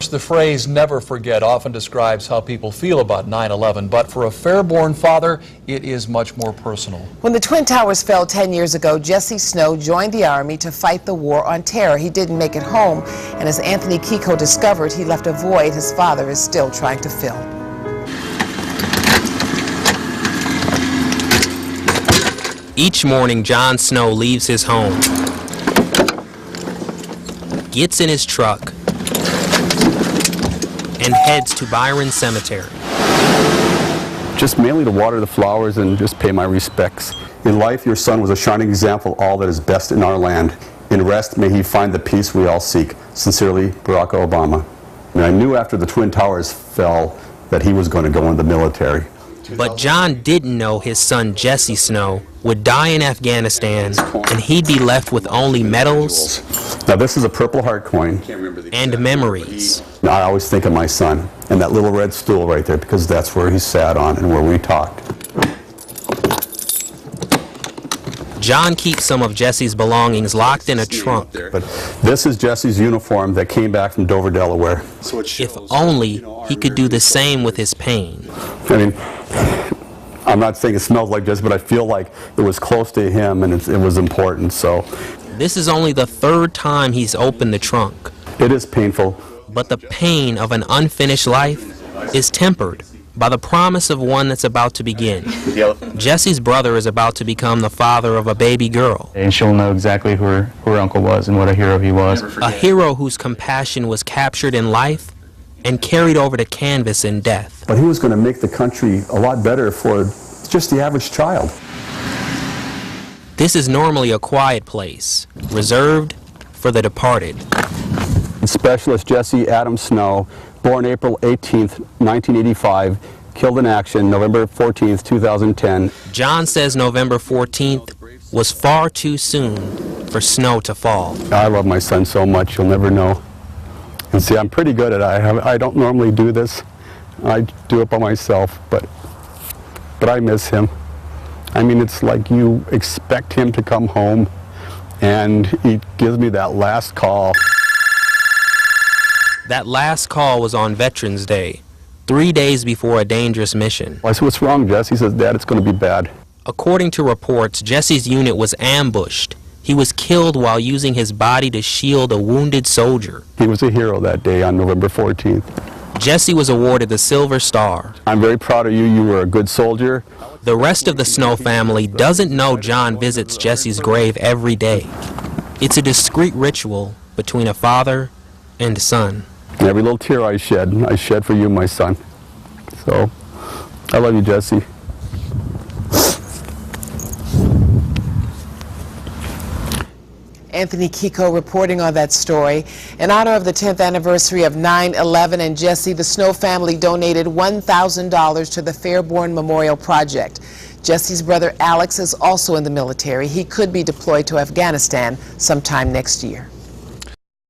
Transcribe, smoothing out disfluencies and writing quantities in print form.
The phrase "never forget" often describes how people feel about 9/11, but for a Fairborn father, it is much more personal. When the Twin Towers fell 10 years ago, Jesse Snow joined the Army to fight the war on terror. He didn't make it home, and as Anthony Kiko discovered, he left a void his father is still trying to fill. Each morning, John Snow leaves his home, gets in his truck, and heads to Byron Cemetery. Just mainly to water the flowers and just pay my respects. In life, your son was a shining example of all that is best in our land. In rest, may he find the peace we all seek. Sincerely, Barack Obama. I knew after the Twin Towers fell that he was going to go in the military. But John didn't know his son Jesse Snow would die in Afghanistan, and he'd be left with only medals. Now this is a Purple Heart coin. And memories. I always think of my son and that little red stool right there because that's where he sat on and where we talked. John keeps some of Jesse's belongings locked in a trunk. But this is Jesse's uniform that came back from Dover, Delaware. If only he could do the same with his pain. I mean, I'm not saying it smells like Jesse, but I feel like it was close to him and it was important, so. This is only the third time he's opened the trunk. It is painful. But the pain of an unfinished life is tempered by the promise of one that's about to begin. Jesse's brother is about to become the father of a baby girl. And she'll know exactly who her uncle was and what a hero he was. A hero whose compassion was captured in life and carried over to canvas in death. But he was going to make the country a lot better for just the average child. This is normally a quiet place, reserved for the departed. Specialist Jesse Adam Snow, born April 18th, 1985, killed in action November 14th, 2010. John says November 14th was far too soon for Snow to fall. I love my son so much, you'll never know. And see, I'm pretty good at it. I don't normally do this. I do it by myself, but I miss him. I mean, it's like you expect him to come home, and he gives me that last call. That last call was on Veterans Day, 3 days before a dangerous mission. I said, "What's wrong, Jesse?" He says, "Dad, it's going to be bad." According to reports, Jesse's unit was ambushed. He was killed while using his body to shield a wounded soldier. He was a hero that day on November 14th. Jesse was awarded the Silver Star. I'm very proud of you. You were a good soldier. The rest of the Snow family doesn't know John visits Jesse's grave every day. It's a discreet ritual between a father and son. And every little tear I shed for you, my son. So, I love you, Jesse. Anthony Kiko reporting on that story. In honor of the 10th anniversary of 9/11 and Jesse, the Snow family donated $1,000 to the Fairborn Memorial Project. Jesse's brother Alex is also in the military. He could be deployed to Afghanistan sometime next year.